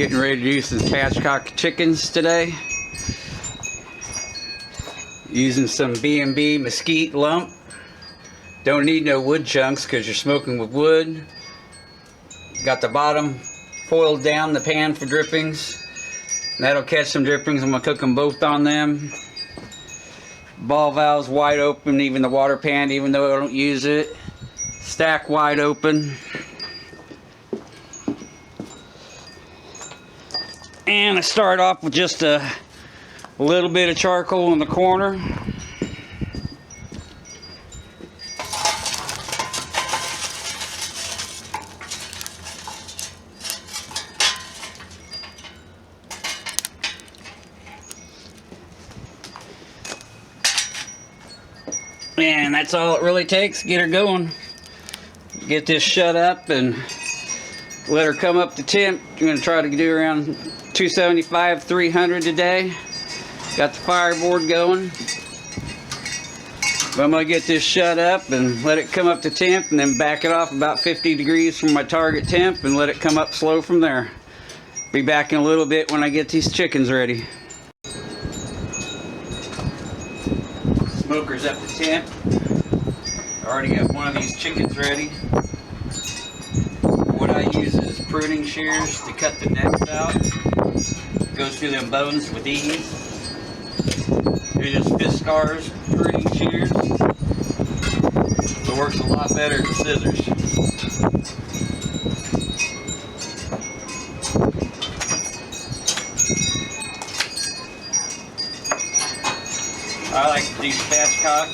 Getting ready to do some spatchcock chickens today. Using some B&B mesquite lump. Don't need no wood chunks because you're smoking with wood. Got the bottom foiled down, the pan for drippings. That'll catch some drippings. I'm going to cook them both on them. Ball valves wide open, even the water pan, even though I don't use it. Stack wide open. And I start off with just a little bit of charcoal in the corner. And that's all it really takes to get her going. Get this shut up and let her come up to temp. You're going to try to do around 275, 300 today. Got the fireboard going. But I'm going to get this shut up and let it come up to temp and then back it off about 50 degrees from my target temp and let it come up slow from there. Be back in a little bit when I get these chickens ready. Smoker's up to temp. I already got one of these chickens ready. What I use is pruning shears to cut the necks out. Goes through them bones with ease. They're just fist scars, pruning shears. It works a lot better than scissors. I like to do spatchcock.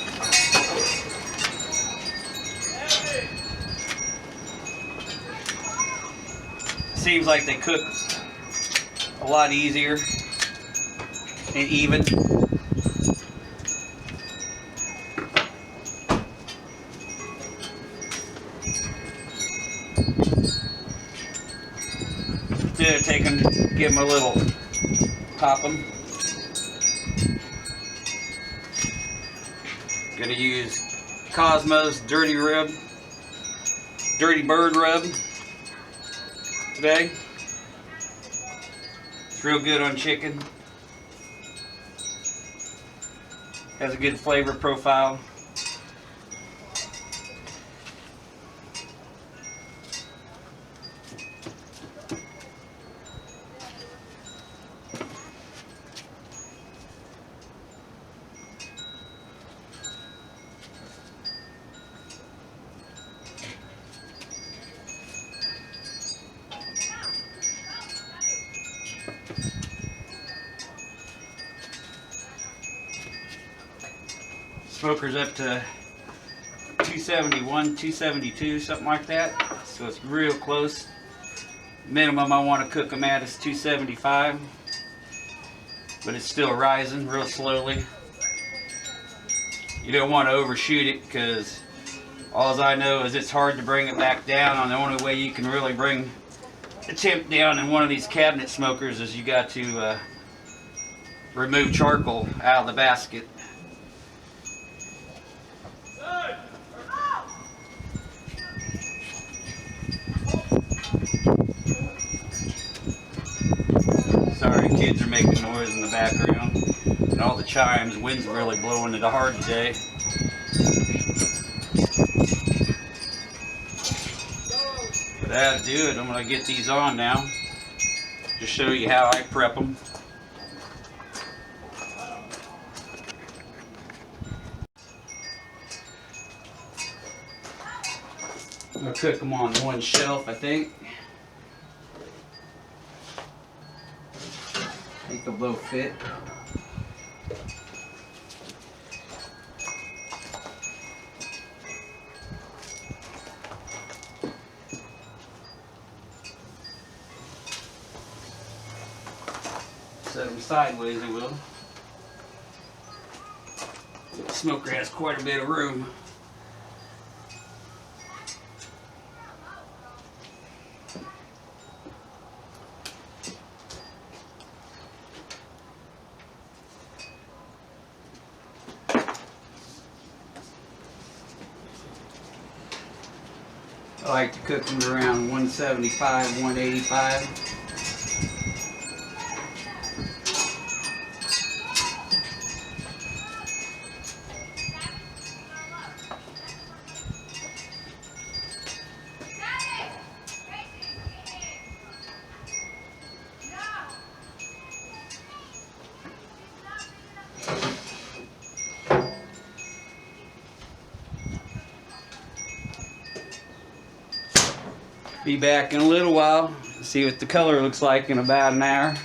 Seems like they cook a lot easier and even. Instead of take them, give them a little pop them. Gonna use Cosmo's Dirty Bird Rub today. It's real good on chicken. Has a good flavor profile. Smoker's up to 271, 272, something like that. So it's real close. Minimum I want to cook them at is 275. But it's still rising real slowly. You don't want to overshoot it because all I know is it's hard to bring it back down. And the only way you can really bring the temp down in one of these cabinet smokers is you got to remove charcoal out of the basket. Sorry, kids are making noise in the background. And all the chimes, wind's really blowing it hard today. But that'll do it. I'm going to get these on now. Just show you how I prep them. I'm going to cook them on one shelf, I think. I think they'll both fit. Set them sideways, I will. The smoker has quite a bit of room. I like to cook them around 175, 185. Be back in a little while. See what the color looks like in about an hour.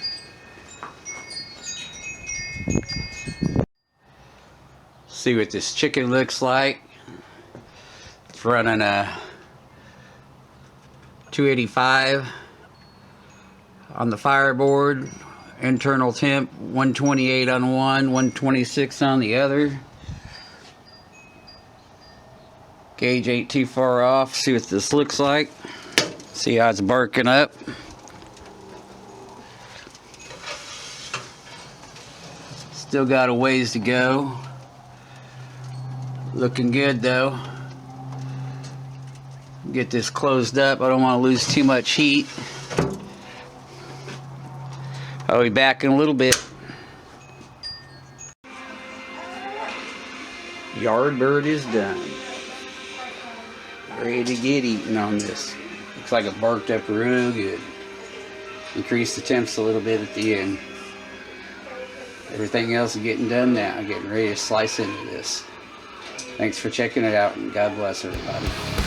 See what this chicken looks like. It's running a 285 on the fireboard. Internal temp 128 on one, 126 on the other. Gauge ain't too far off. See what this looks like. See how it's barking up. Still got a ways to go. Looking good though. Get this closed up. I don't want to lose too much heat. I'll be back in a little bit. Yardbird is done. Ready to get eaten on this. Looks like it barked up real good. Increase the temps a little bit at the end. Everything else is getting done now. Getting ready to slice into this. Thanks for checking it out, and God bless everybody.